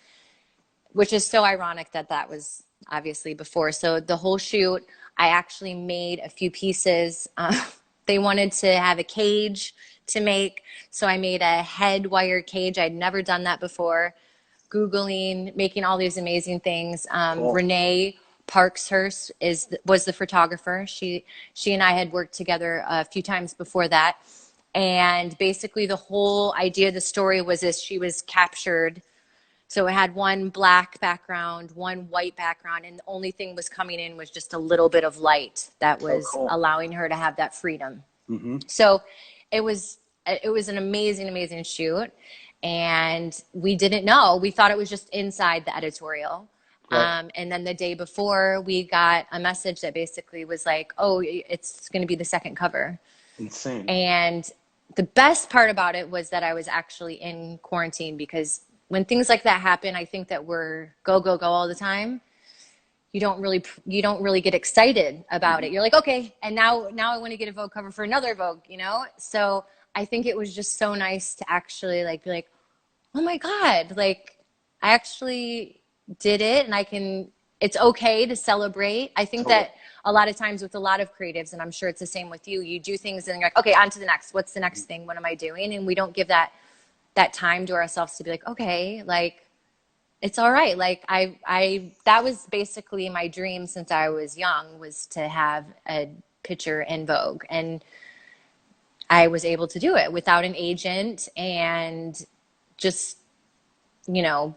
which is so ironic that that was obviously before. So the whole shoot, I actually made a few pieces. They wanted to have a cage to make, so I made a head wire cage. I'd never done that before. Googling, making all these amazing things. Cool. Renee Parkshurst was the photographer. She and I had worked together a few times before that. And basically the whole idea of the story was this: she was captured. So it had one black background, one white background, and the only thing was coming in was just a little bit of light that Oh, was cool. allowing her to have that freedom. Mm-hmm. So it was an amazing, amazing shoot. And we didn't know. We thought it was just inside the editorial. Right. And then the day before, we got a message that basically was like, oh, it's going to be the second cover. Insane. And the best part about it was that I was actually in quarantine, because when things like that happen, I think that we're go, go, go all the time. You don't really get excited about it. You're like, okay, and now I want to get a Vogue cover for another Vogue, you know? So I think it was just so nice to actually like be like, oh my God, like I actually did it, and it's okay to celebrate. I think Totally. that a lot of times with a lot of creatives, and I'm sure it's the same with you, you do things and you're like, okay, on to the next. What's the next thing? What am I doing? And we don't give that time to ourselves to be like, okay, like it's all right. Like that was basically my dream since I was young, was to have a picture in Vogue. And I was able to do it without an agent and just,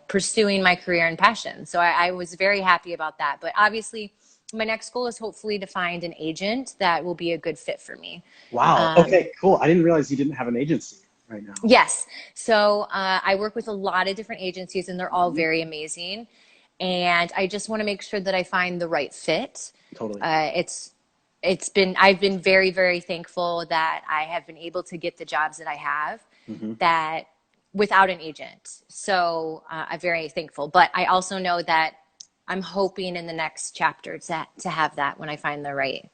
pursuing my career and passion. So I was very happy about that. But obviously, my next goal is hopefully to find an agent that will be a good fit for me. Wow. Okay, cool. I didn't realize you didn't have an agency right now. Yes. So I work with a lot of different agencies, and they're all Mhm. very amazing. And I just want to make sure that I find the right fit. Totally. I've been very, very thankful that I have been able to get the jobs that I have, Hmm. that without an agent. So I'm very thankful. But I also know that I'm hoping in the next chapter to have that when I find the right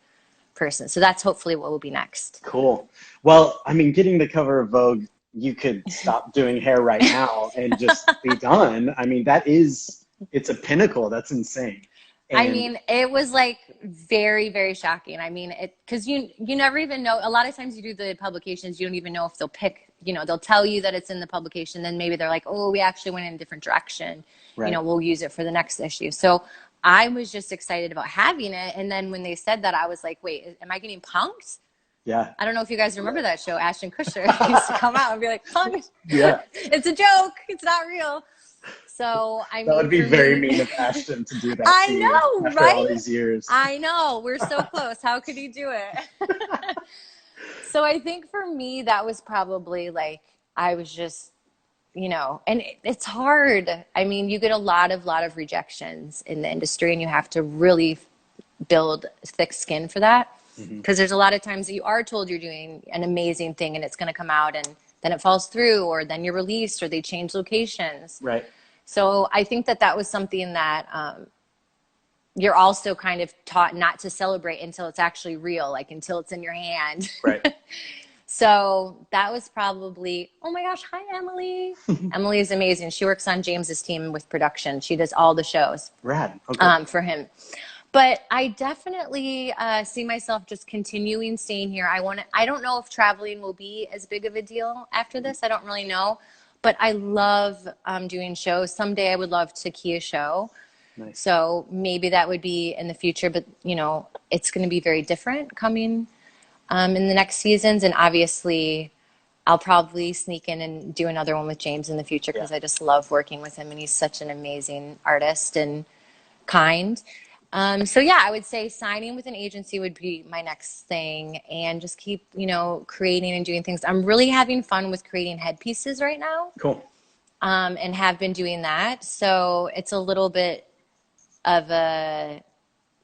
person. So that's hopefully what will be next. Cool. Well, I mean, getting the cover of Vogue, you could stop doing hair right now and just be done. I mean, it's a pinnacle. That's insane. I And mean, it was like very, very shocking. I mean, because you never even know. A lot of times you do the publications, you don't even know if they'll pick, they'll tell you that it's in the publication. Then maybe they're like, oh, we actually went in a different direction. right. We'll use it for the next issue. So I was just excited about having it. And then when they said that, I was like, wait, am I getting punked? Yeah. I don't know if you guys remember that show, Ashton Kutcher used to come out and be like, punked. Yeah. It's a joke. It's not real. So I mean, That would be for very me, mean of Ashton to do that I to you know, after all right? these years. I know. We're so close. How could he do it? So I think for me, that was probably like, I was just, and it's hard. I mean, you get a lot of rejections in the industry, and you have to really build thick skin for that. Hmm. Because there's a lot of times that you are told you're doing an amazing thing and it's going to come out, and then it falls through, or then you're released, or they change locations. Right. So I think that was something that you're also kind of taught not to celebrate until it's actually real, like until it's in your hand. Right. So that was probably, oh my gosh, hi, Emily. Emily is amazing. She works on James's team with production. She does all the shows Rad. Okay. for him. But I definitely see myself just continuing staying here. I don't know if traveling will be as big of a deal after this. I don't really know. But I love doing shows. Someday I would love to key a show. Nice. So maybe that would be in the future. But, it's going to be very different coming in the next seasons. And obviously, I'll probably sneak in and do another one with James in the future Yeah. because I just love working with him and he's such an amazing artist and kind. So yeah, I would say signing with an agency would be my next thing and just keep, creating and doing things. I'm really having fun with creating headpieces right now, Cool. and have been doing that. So it's a little bit of a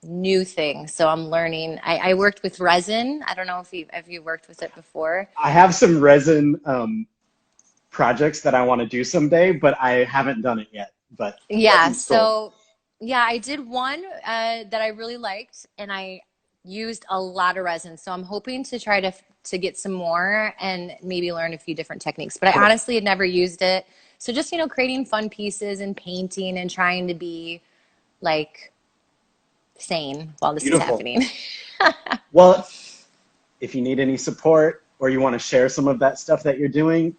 new thing. So I'm learning. I worked with resin. I don't know if you worked with it before. I have some resin projects that I want to do someday, but I haven't done it yet. But Yeah. resin's cool. So yeah, I did one that I really liked, and I used a lot of resin. So I'm hoping to try to get some more and maybe learn a few different techniques. But I Cool. honestly had never used it. So just creating fun pieces and painting and trying to be like sane while this is Beautiful. happening. Well, if you need any support or you want to share some of that stuff that you're doing,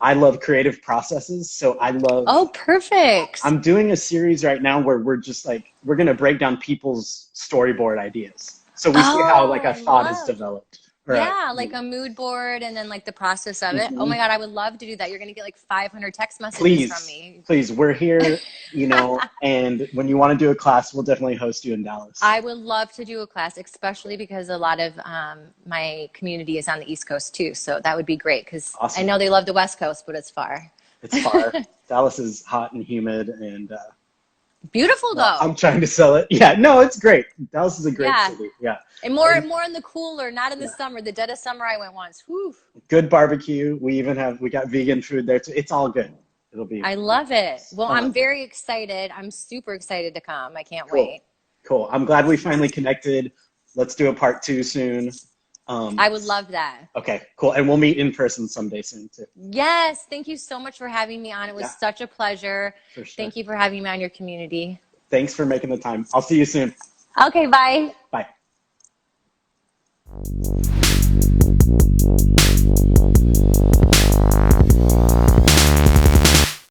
I love creative processes. So Oh, perfect. I'm doing a series right now where we're going to break down people's storyboard ideas. So we see how like Oh, a I thought is love. developed. Or Yeah, like a mood board and then like the process of it. Oh my Mhm. God, I would love to do that. You're going to get like 500 text messages from Please, me. please, we're here, and when you want to do a class, we'll definitely host you in Dallas. I would love to do a class, especially because a lot of my community is on the East Coast too. So that would be great because I Awesome. know they love the West Coast, but it's far. It's far. Dallas is hot and humid, and Beautiful well, I'm though. trying to sell it. Yeah, no, it's great. Dallas is a great Yeah. city. Yeah, And and more in the cooler, not in the yeah, summer. The dead of summer I went once. Whew. good barbecue. We got vegan food there too. It's all good. It'll be I love it. nice. Well, I'm very excited. I'm super excited to come. I can't Cool, wait. cool. I'm glad we finally connected. Let's do a part two soon. Um, I would love that. okay, cool, and we'll meet in person someday soon too. Yes, thank you so much for having me on. It was Yeah, such a pleasure. for sure. Thank you for having me on your community. Thanks for making the time. I'll see you soon. Okay, bye. Bye.